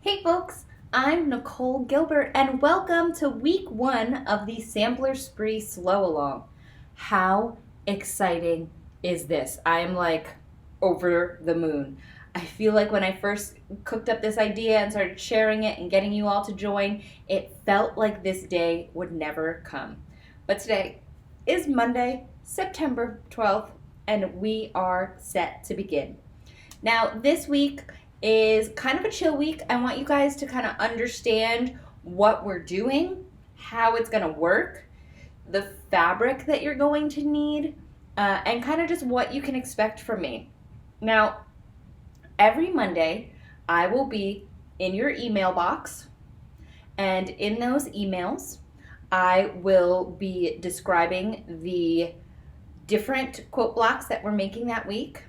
Hey folks, I'm Nicole Gilbert and welcome to week 1 of the Sampler Spree Slow Along. How exciting is this? I am like over the moon. I feel like when I first cooked up this idea and started sharing it and getting you all to join, it felt like this day would never come. But today is Monday, September 12th, and we are set to begin. Now, this week is kind of a chill week. I want you guys to kind of understand what we're doing, how it's going to work, the fabric that you're going to need, and kind of just what you can expect from me. Now, every Monday, I will be in your email box, and in those emails, I will be describing the different quote blocks that we're making that week,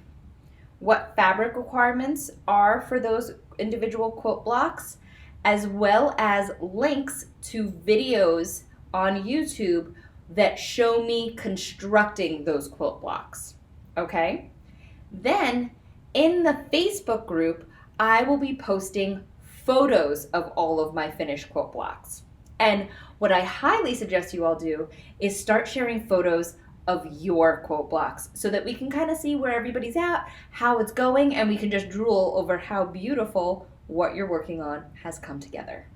what fabric requirements are for those individual quote blocks, as well as links to videos on YouTube that show me constructing those quote blocks, okay? Then, in the Facebook group, I will be posting photos of all of my finished quote blocks. And what I highly suggest you all do is start sharing photos of your quote blocks so that we can kind of see where everybody's at, how it's going, and we can just drool over how beautiful what you're working on has come together.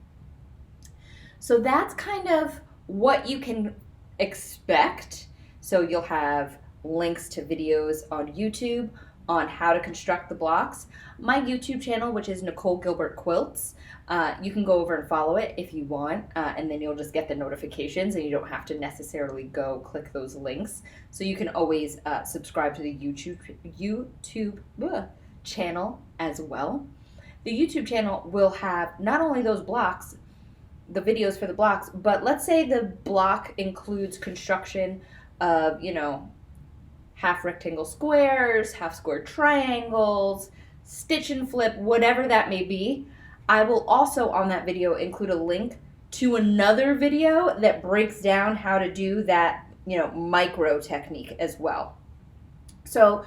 So that's kind of what you can expect. So you'll have links to videos on YouTube on how to construct the blocks. My YouTube channel, which is Nicole Gilbert Quilts, you can go over and follow it if you want, and then you'll just get the notifications and you don't have to necessarily go click those links. So you can always subscribe to the YouTube channel as well. The YouTube channel will have not only those blocks, the videos for the blocks, but let's say the block includes construction of, half rectangle squares, half square triangles, stitch and flip, whatever that may be. I will also on that video include a link to another video that breaks down how to do that, micro technique as well. So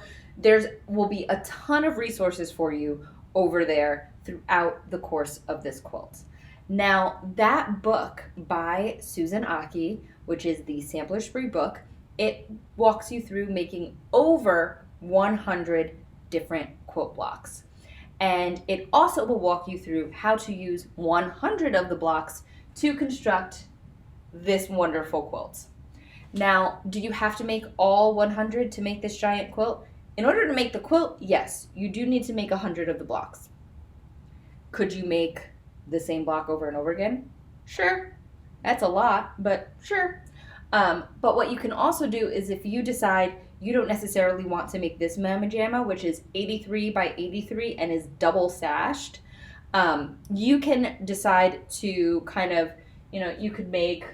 will be a ton of resources for you over there throughout the course of this quilt. Now, that book by Susan Aki, which is the Sampler Spree book, it walks you through making over 100 different quote blocks. And it also will walk you through how to use 100 of the blocks to construct this wonderful quilt. Now, do you have to make all 100 to make this giant quilt? In order to make the quilt, yes, you do need to make 100 of the blocks. Could you make the same block over and over again? Sure. That's a lot, but sure. But what you can also do is if you decide you don't necessarily want to make this mamma jamma, which is 83 by 83 and is double sashed, you can decide to kind of, you could make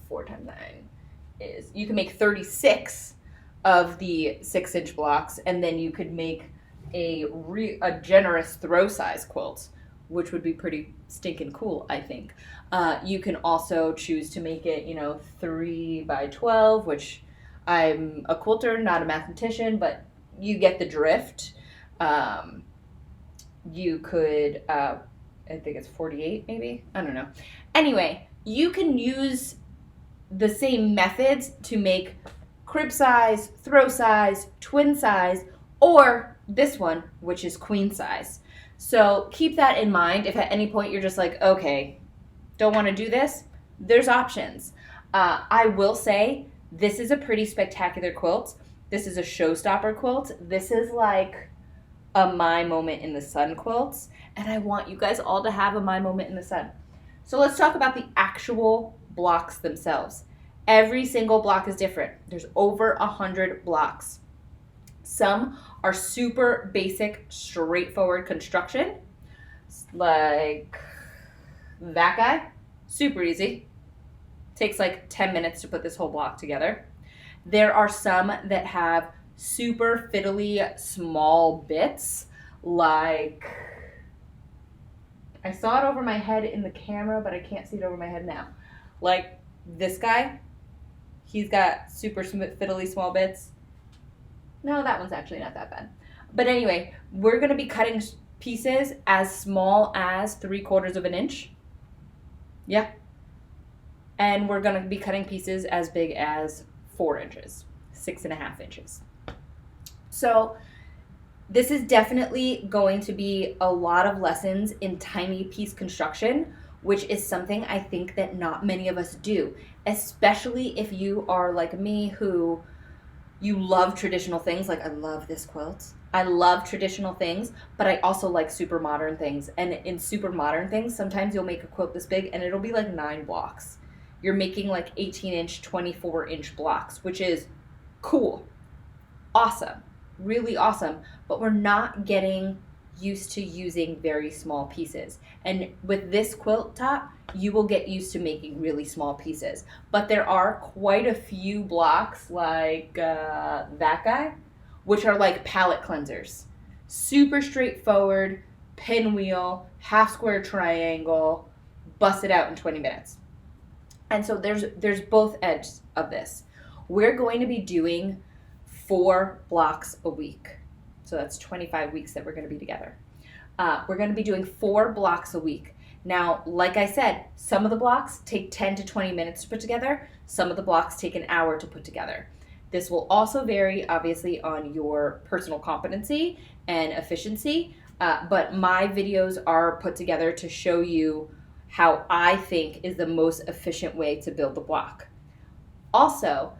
4 times 9 is, you can make 36 of the 6-inch blocks, and then you could make a generous throw size quilt, which would be pretty stinking cool, I think. You can also choose to make it, 3 by 12, which I'm a quilter, not a mathematician, but you get the drift. You could, I think it's 48 maybe? I don't know. Anyway, you can use the same methods to make crib size, throw size, twin size, or this one, which is queen size. So keep that in mind. If at any point you're just like, okay, don't want to do this, there's options. I will say this is a pretty spectacular quilt. This is a showstopper quilt. This is like a My Moment in the Sun quilt, and I want you guys all to have a My Moment in the Sun. So let's talk about the actual blocks themselves. Every single block is different. There's over 100 blocks. Some are super basic, straightforward construction, like that guy. Super easy. Takes like 10 minutes to put this whole block together. There are some that have super fiddly small bits, like, I saw it over my head in the camera, but I can't see it over my head now. Like this guy, He's got super fiddly small bits. No, that one's actually not that bad. But anyway, we're going to be cutting pieces as small as 3/4 of an inch. Yeah. And we're going to be cutting pieces as big as 4 inches, 6.5 inches. So this is definitely going to be a lot of lessons in tiny piece construction, which is something I think that not many of us do, especially if you are like me, who you love traditional things. Like, I love this quilt. I love traditional things, but I also like super modern things. And in super modern things, sometimes you'll make a quilt this big and it'll be like 9 blocks. You're making like 18-inch, 24-inch blocks, which is cool. Awesome. Really awesome. But we're not getting used to using very small pieces. And with this quilt top, you will get used to making really small pieces. But there are quite a few blocks like that guy, which are like palette cleansers. Super straightforward, pinwheel, half square triangle, bust it out in 20 minutes. And so there's both ends of this. We're going to be doing 4 blocks a week. So that's 25 weeks that we're going to be together. We're going to be doing 4 blocks a week. Now, like I said, some of the blocks take 10 to 20 minutes to put together. Some of the blocks take an hour to put together. This will also vary, obviously, on your personal competency and efficiency. But my videos are put together to show you how I think is the most efficient way to build the block. Also,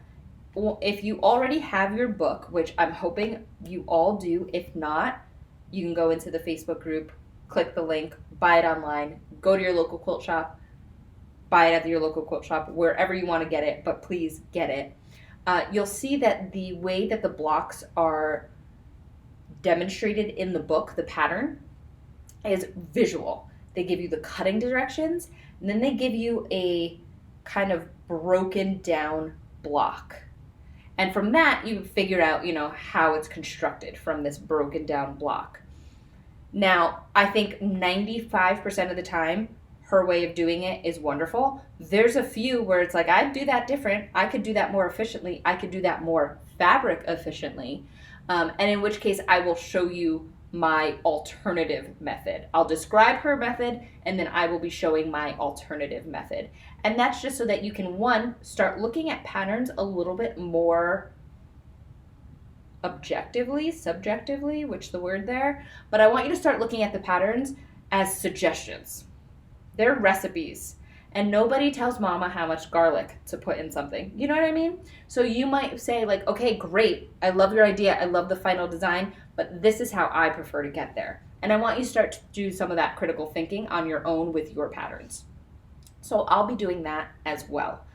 if you already have your book, which I'm hoping you all do, if not, you can go into the Facebook group, click the link, buy it online, go to your local quilt shop, buy it at your local quilt shop, wherever you want to get it, but please get it. You'll see that the way that the blocks are demonstrated in the book, the pattern, is visual. They give you the cutting directions, and then they give you a kind of broken down block. And from that, you figure out, how it's constructed from this broken down block. Now, I think 95% of the time, her way of doing it is wonderful. There's a few where it's like, I'd do that different. I could do that more efficiently. I could do that more fabric efficiently. And in which case, I will show you my alternative method. I'll describe her method, and then I will be showing my alternative method. And that's just so that you can, one, start looking at patterns a little bit more objectively, subjectively, which the word there, but I want you to start looking at the patterns as suggestions. They're recipes, and nobody tells mama how much garlic to put in something. You know what I mean? So you might say like, okay, great, I love your idea, I love the final design, but this is how I prefer to get there. And I want you to start to do some of that critical thinking on your own with your patterns. So I'll be doing that as well.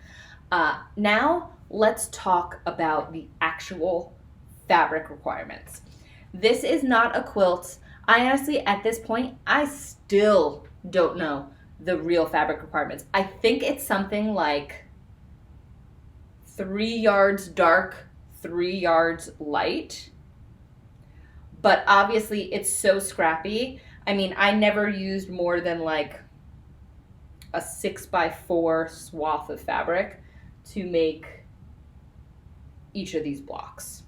Now let's talk about the actual fabric requirements. This is not a quilt. I honestly, at this point, I still don't know the real fabric requirements. I think it's something like 3 yards dark, 3 yards light. But obviously it's so scrappy. I mean, I never used more than like a 6x4 swath of fabric to make each of these blocks.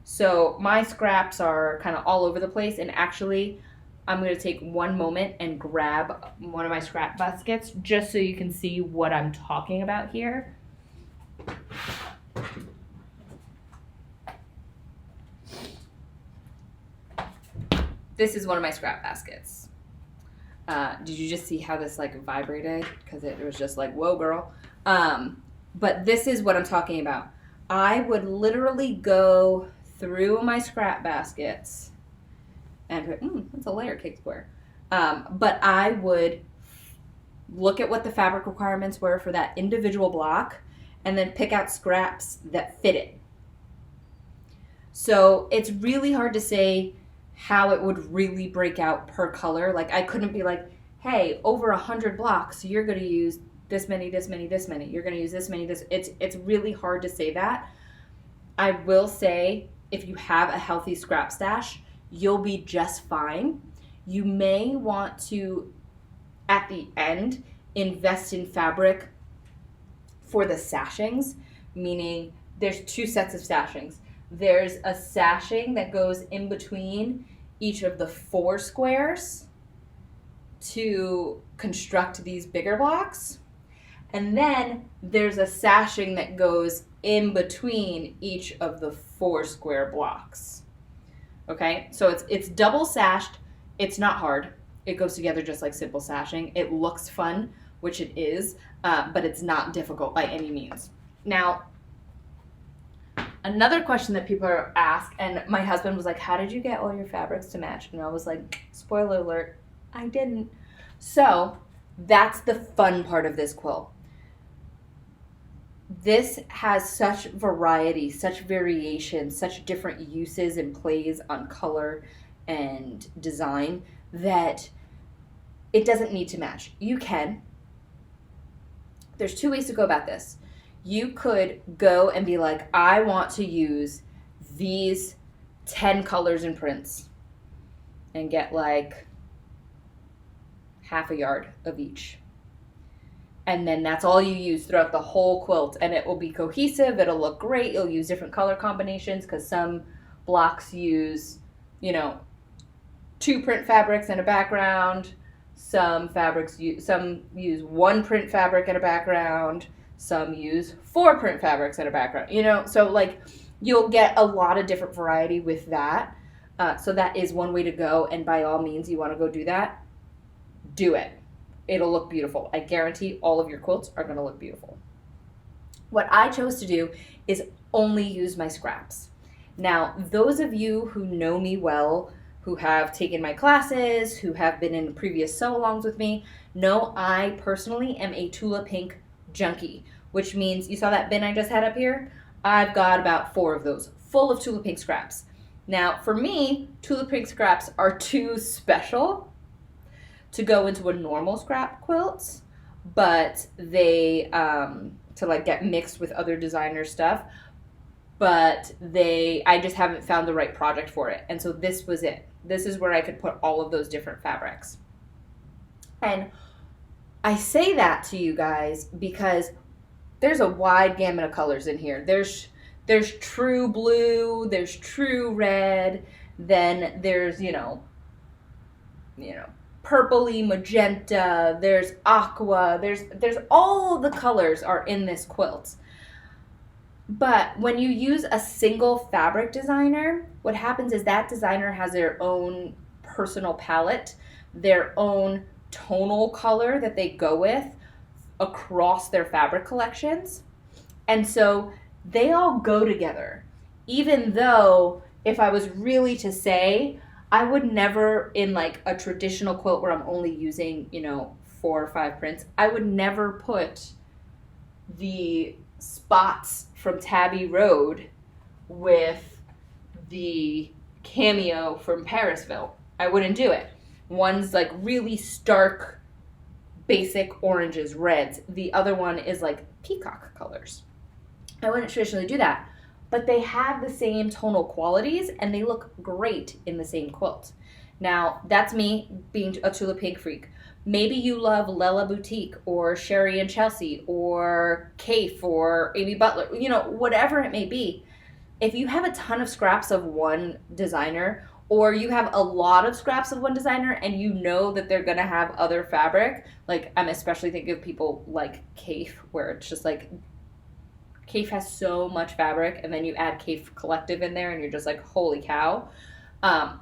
So my scraps are kind of all over the place, and actually I'm going to take one moment and grab one of my scrap baskets just so you can see what I'm talking about here. This is one of my scrap baskets. Did you just see how this like vibrated? Because it was just like, whoa, girl. But this is what I'm talking about. I would literally go through my scrap baskets and that's a layer cake square. But I would look at what the fabric requirements were for that individual block and then pick out scraps that fit it. So it's really hard to say how it would really break out per color. Like I couldn't be like, hey, over 100 blocks, you're going to use this many, this many, this many. You're going to use this many, this. It's really hard to say that. I will say if you have a healthy scrap stash, you'll be just fine. You may want to, at the end, invest in fabric for the sashings, meaning there's two sets of sashings. There's a sashing that goes in between each of the 4 squares to construct these bigger blocks. And then there's a sashing that goes in between each of the 4 square blocks. Okay, so it's double sashed. It's not hard. It goes together just like simple sashing. It looks fun, which it is, but it's not difficult by any means. Now, another question that people ask, and my husband was like, how did you get all your fabrics to match? And I was like, spoiler alert, I didn't. So that's the fun part of this quilt. This has such variety, such variation, such different uses and plays on color and design that it doesn't need to match. You can. There's 2 ways to go about this. You could go and be like, I want to use these 10 colors and prints and get like half a yard of each. And then that's all you use throughout the whole quilt, and it will be cohesive. It'll look great. You'll use different color combinations because some blocks use, 2 print fabrics and a background. Some use 1 print fabric and a background. Some use 4 print fabrics and a background. So like you'll get a lot of different variety with that. So that is one way to go, and by all means, you want to go do that. Do it. It'll look beautiful. I guarantee all of your quilts are going to look beautiful. What I chose to do is only use my scraps. Now, those of you who know me well, who have taken my classes, who have been in previous sew-alongs with me, know I personally am a Tula pink junkie, which means, you saw that bin I just had up here? I've got about 4 of those, full of Tula pink scraps. Now, for me, Tula pink scraps are too special to go into a normal scrap quilt, but they to like get mixed with other designer stuff, but I just haven't found the right project for it. And so this was it. This is where I could put all of those different fabrics. And I say that to you guys because there's a wide gamut of colors in here. There's true blue, there's true red, then there's, purpley magenta, there's aqua, there's all the colors are in this quilt. But when you use a single fabric designer, what happens is that designer has their own personal palette, their own tonal color that they go with across their fabric collections. And so they all go together. Even though if I was really to say, I would never, in like a traditional quilt where I'm only using, 4 or 5 prints, I would never put the spots from Tabby Road with the cameo from Parisville. I wouldn't do it. One's like really stark, basic oranges, reds. The other one is like peacock colors. I wouldn't traditionally do that. But they have the same tonal qualities and they look great in the same quilt. Now, that's me being a Tula pink freak. Maybe you love Lella Boutique or Sherry and Chelsea or Kafe or Amy Butler, whatever it may be. If you have a ton of scraps of one designer, or you have a lot of scraps of one designer and you know that they're going to have other fabric, like I'm especially thinking of people like Kafe, where it's just like Kafe has so much fabric, and then you add Kafe Collective in there and you're just like, holy cow,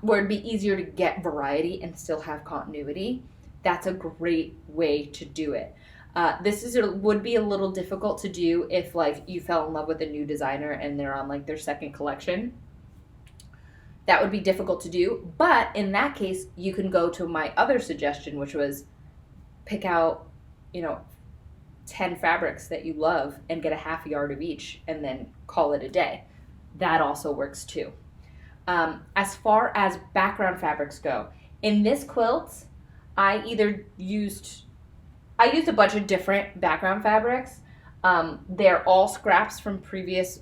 where it'd be easier to get variety and still have continuity. That's a great way to do it. Would be a little difficult to do if like you fell in love with a new designer and they're on like their second collection. That would be difficult to do, but in that case, you can go to my other suggestion, which was pick out, 10 fabrics that you love and get a half a yard of each and then call it a day. That also works too. As far as background fabrics go, in this quilt, I used a bunch of different background fabrics. They're all scraps from previous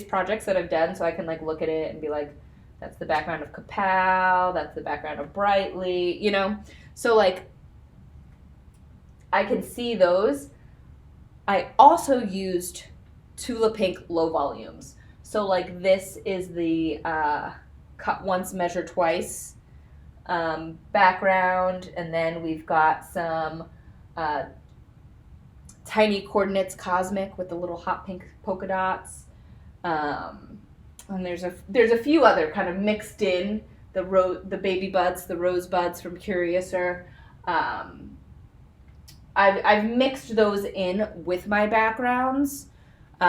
projects that I've done, so I can like look at it and be like, that's the background of Kapow, that's the background of Brightly, so like I can see those, I also used Tula Pink low volumes. So like this is the cut once, measure twice background, and then we've got some Tiny Coordinates Cosmic with the little hot pink polka dots. And there's a few other kind of mixed in, the baby buds, the rose buds from Curiouser. I've mixed those in with my backgrounds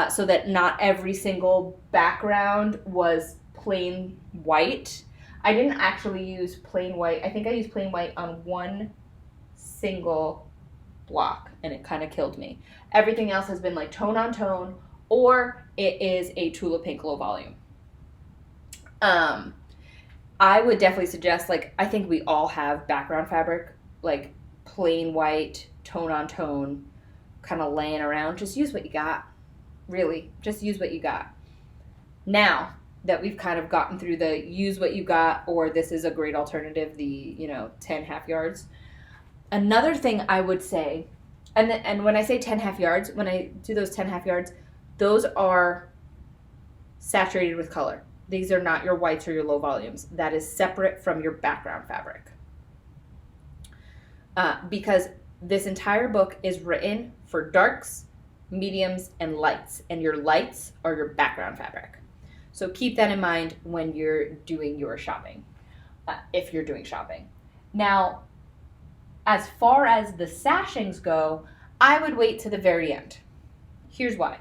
so that not every single background was plain white. I didn't actually use plain white. I think I used plain white on one single block, and it kind of killed me. Everything else has been like tone on tone, or it is a Tula Pink low volume. I would definitely suggest, like, I think we all have background fabric, like plain white, tone on tone, kind of laying around. Just use what you got. Really, just use what you got. Now that we've kind of gotten through the use what you got, or this is a great alternative, the 10 half yards. Another thing I would say, and when I say 10 half yards, when I do those 10 half yards, those are saturated with color. These are not your whites or your low volumes. That is separate from your background fabric. Because this entire book is written for darks, mediums, and lights. And your lights are your background fabric. So keep that in mind when you're doing your shopping, if you're doing shopping. Now, as far as the sashings go, I would wait to the very end. Here's why.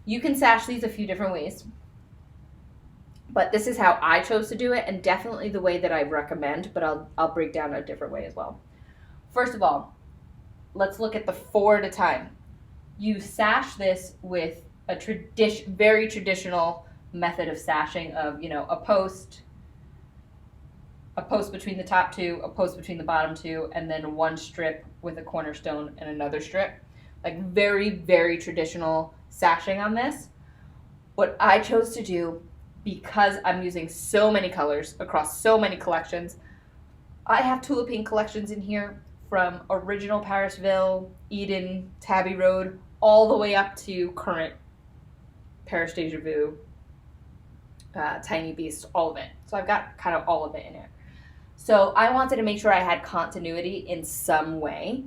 You can sash these a few different ways, but this is how I chose to do it, and definitely the way that I recommend, but I'll break down a different way as well. First of all, let's look at the 4 at a time. You sash this with a very traditional method of sashing of, a post between the top 2, a post between the bottom 2, and then one strip with a cornerstone and another strip. Like very, very traditional sashing on this. What I chose to do, because I'm using so many colors across so many collections, I have Tula Pink collections in here from original Parisville, Eden, Tabby Road, all the way up to current Paris DeJaVu, Tiny Beast, all of it. So I've got kind of all of it in here. So I wanted to make sure I had continuity in some way.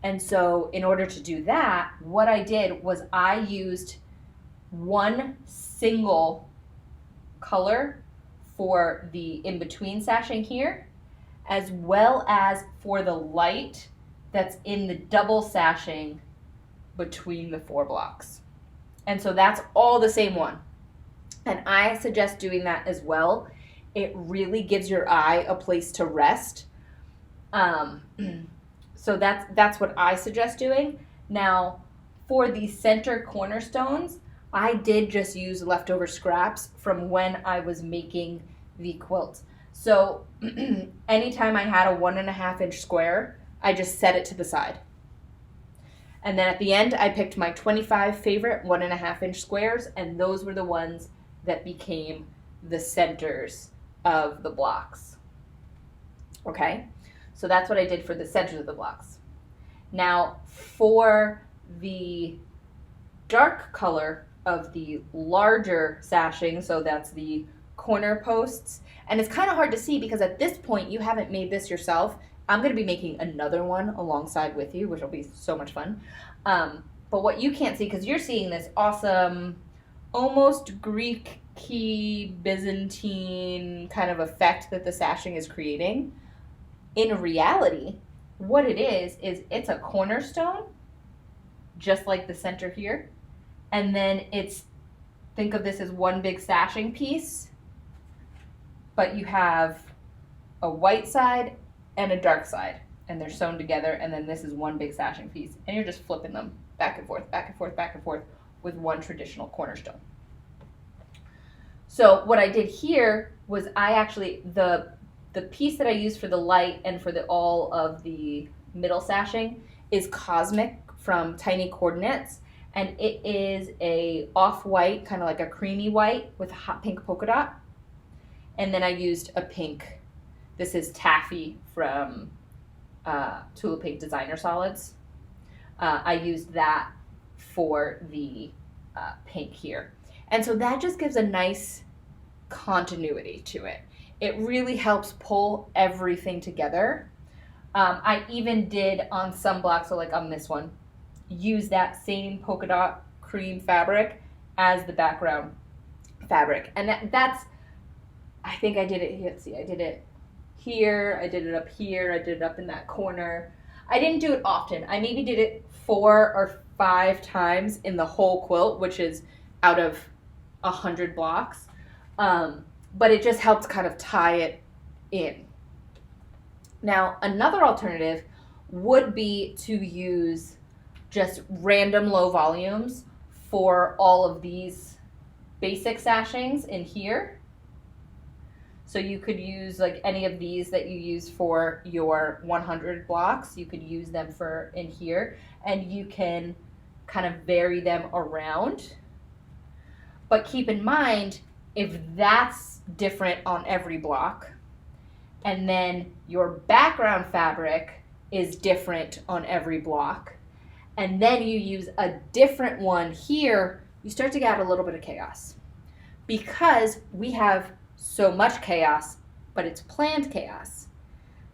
And so in order to do that, what I did was I used one single color for the in-between sashing here, as well as for the light that's in the double sashing between the 4 blocks. And so that's all the same one. And I suggest doing that as well. It really gives your eye a place to rest. So that's what I suggest doing. Now, for the center cornerstones, I did just use leftover scraps from when I was making the quilt. So anytime I had a 1.5 inch square, I just set it to the side. And then at the end, I picked my 25 favorite 1.5 inch squares, and those were the ones that became the centers of the blocks. Okay, so that's what I did for the centers of the blocks. Now, for the dark color of the larger sashing, so that's the corner posts, and it's kind of hard to see because at this point you haven't made this yourself. I'm going to be making another one alongside with you, which will be so much fun. But what you can't see, because you're seeing this awesome, almost Greek key Byzantine kind of effect that the sashing is creating. In reality, what it is it's a cornerstone, just like the center here. And then think of this as one big sashing piece, but you have a white side and a dark side, and they're sewn together, and then this is one big sashing piece, and you're just flipping them back and forth, back and forth, back and forth with one traditional cornerstone. So what I did here was I actually, the piece that I used for the light and for all of the middle sashing is Cosmic from Tiny Coordinates, and it is a off-white, kind of like a creamy white with a hot pink polka dot. And then I used a pink. This is Taffy from Tula Pink Designer Solids. I used that for the pink here. And so that just gives a nice continuity to it. It really helps pull everything together. I even did on some blocks, so like on this one, use that same polka dot cream fabric as the background fabric. And that's, I think I did it, let's see, I did it here, I did it up here, I did it up in that corner. I didn't do it often. I maybe did it 4 or 5 times in the whole quilt, which is out of 100 blocks. But it just helps kind of tie it in. Now, another alternative would be to use just random low volumes for all of these basic sashings in here. So you could use like any of these that you use for your 100 blocks. You could use them for in here, and you can kind of vary them around. But keep in mind, if that's different on every block, and then your background fabric is different on every block, and then you use a different one here, you start to get a little bit of chaos. Because we have so much chaos, but it's planned chaos.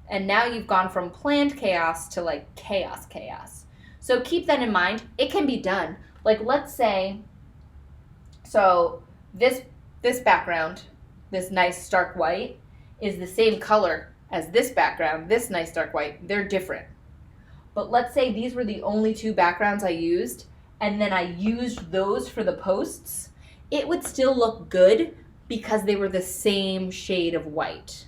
And now you've gone from planned chaos to like chaos. So keep that in mind. It can be done. Like let's say, so this background, this nice stark white, is the same color as this background, this nice dark white. They're different. But let's say these were the only 2 backgrounds I used, and then I used those for the posts. It would still look good because they were the same shade of white.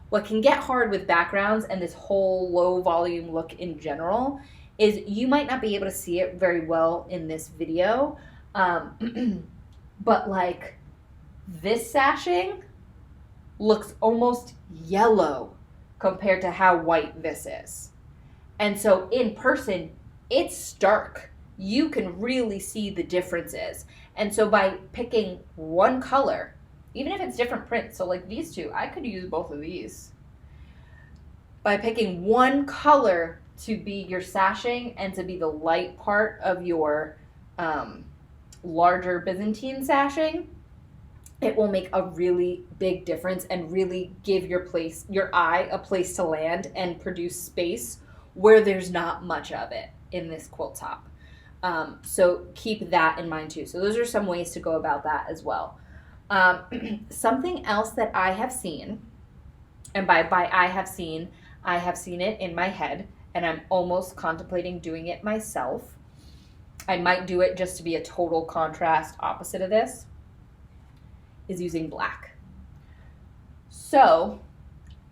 What can get hard with backgrounds and this whole low volume look in general is you might not be able to see it very well in this video, but like this sashing looks almost yellow compared to how white this is. And so in person, it's stark. You can really see the differences. And so by picking one color, even if it's different prints, so like these 2, I could use both of these. By picking one color to be your sashing and to be the light part of your larger Byzantine sashing, it will make a really big difference and really give your eye a place to land and produce space where there's not much of it in this quilt top. So keep that in mind too. So those are some ways to go about that as well. Something else that I have seen, and by I have seen it in my head, and I'm almost contemplating doing it myself. I might do it just to be a total contrast opposite of this, is using black. So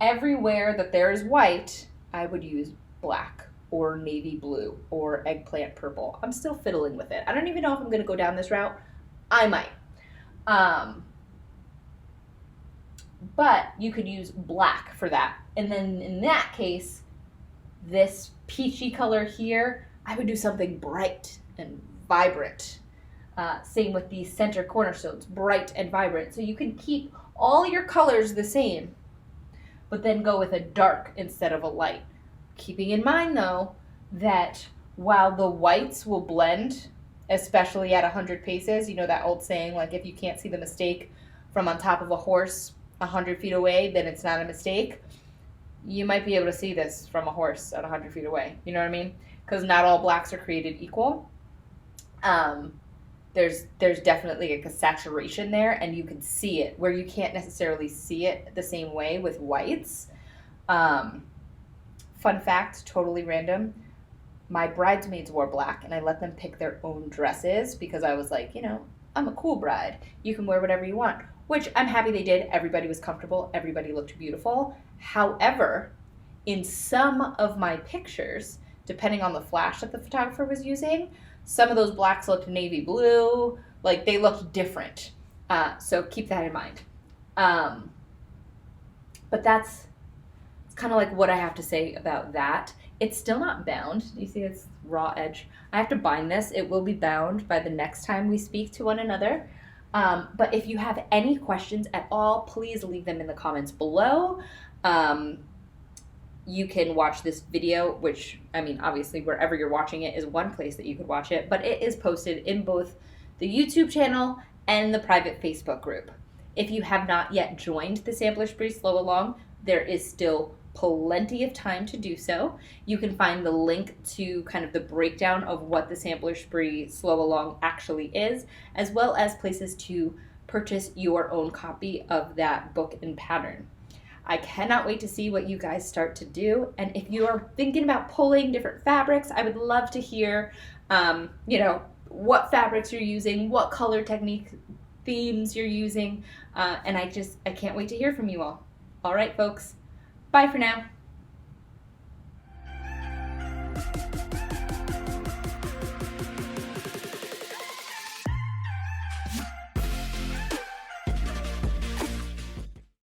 everywhere that there is white, I would use black or navy blue or eggplant purple. I'm still fiddling with it. I don't even know if I'm going to go down this route. I might. But you could use black for that. And then in that case, this peachy color here, I would do something bright and vibrant. Same with these center cornerstones, bright and vibrant. So you can keep all your colors the same, but then go with a dark instead of a light. Keeping in mind though, that while the whites will blend, especially at 100 paces, you know that old saying, like if you can't see the mistake from on top of a horse 100 feet away, then it's not a mistake. You might be able to see this from a horse at 100 feet away. You know what I mean? Because not all blacks are created equal. There's definitely like a saturation there, and you can see it where you can't necessarily see it the same way with whites. Fun fact, totally random. My bridesmaids wore black, and I let them pick their own dresses because I was like, you know, I'm a cool bride. You can wear whatever you want, which I'm happy they did. Everybody was comfortable. Everybody looked beautiful. However, in some of my pictures, depending on the flash that the photographer was using, some of those blacks looked navy blue, like they looked different. So keep that in mind. But that's kind of like what I have to say about that. It's still not bound. You see it's raw edge. I have to bind this. It will be bound by the next time we speak to one another. But if you have any questions at all, please leave them in the comments below. you can watch this video, which, I mean, obviously wherever you're watching it is one place that you could watch it, but it is posted in both the YouTube channel and the private Facebook group. If you have not yet joined the Sampler Spree Slow Along, there is still plenty of time to do so. You can find the link to kind of the breakdown of what the Sampler Spree Slow Along actually is, as well as places to purchase your own copy of that book and pattern. I cannot wait to see what you guys start to do. And if you are thinking about pulling different fabrics, I would love to hear, what fabrics you're using, what color technique themes you're using. And I can't wait to hear from you all. All right, folks. Bye for now.